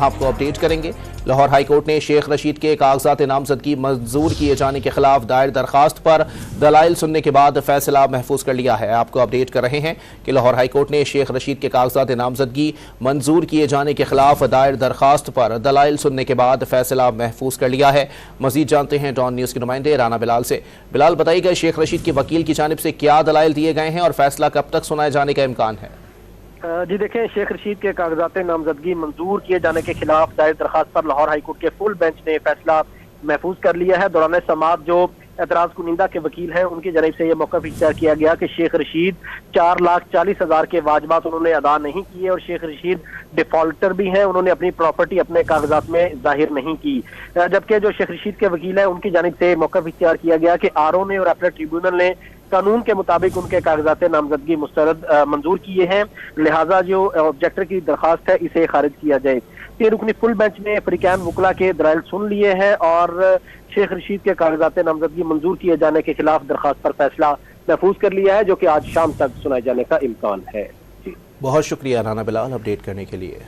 آپ کو اپڈیٹ کریں گے۔ لاہور ہائی کورٹ نے شیخ رشید کے کاغذات نامزدگی منظور کیے جانے کے خلاف دائر درخواست پر دلائل سننے کے بعد فیصلہ محفوظ کر لیا ہے۔ آپ کو اپڈیٹ کر رہے ہیں کہ لاہور ہائی کورٹ نے شیخ رشید کے کاغذات نامزدگی منظور کیے جانے کے خلاف دائر درخواست پر دلائل سننے کے بعد فیصلہ محفوظ کر لیا ہے۔ مزید جانتے ہیں ڈان نیوز کے نمائندے رانا بلال سے۔ بلال، بتائیے گا شیخ رشید کے وکیل کی جانب سے کیا دلائل دیے گئے ہیں اور فیصلہ کب تک سنائے جانے کا امکان ہے؟ جی دیکھیں، شیخ رشید کے کاغذات نامزدگی منظور کیے جانے کے خلاف دائر درخواست پر لاہور ہائی کورٹ کے فل بینچ نے فیصلہ محفوظ کر لیا ہے۔ دوران سماعت جو اعتراض کنندہ کے وکیل ہیں ان کی جانب سے یہ موقف اختیار کیا گیا کہ شیخ رشید 4,40,000 کے واجبات انہوں نے ادا نہیں کیے اور شیخ رشید ڈیفالٹر بھی ہیں، انہوں نے اپنی پراپرٹی اپنے کاغذات میں ظاہر نہیں کی۔ جبکہ جو شیخ رشید کے وکیل ہیں ان کی جانب سے موقف اختیار کیا گیا کہ آر او نے اور اپیلیٹ ٹریبیونل نے قانون کے مطابق ان کے کاغذات نامزدگی مسترد منظور کیے ہیں، لہٰذا جو آبجیکٹر کی درخواست ہے اسے خارج کیا جائے۔ 3 رکنی فل بینچ نے فریقین وکلا کے دلائل سن لیے ہیں اور شیخ رشید کے کاغذات نامزدگی منظور کیے جانے کے خلاف درخواست پر فیصلہ محفوظ کر لیا ہے، جو کہ آج شام تک سنائے جانے کا امکان ہے۔ بہت شکریہ رانا بلال اپڈیٹ کرنے کے لیے۔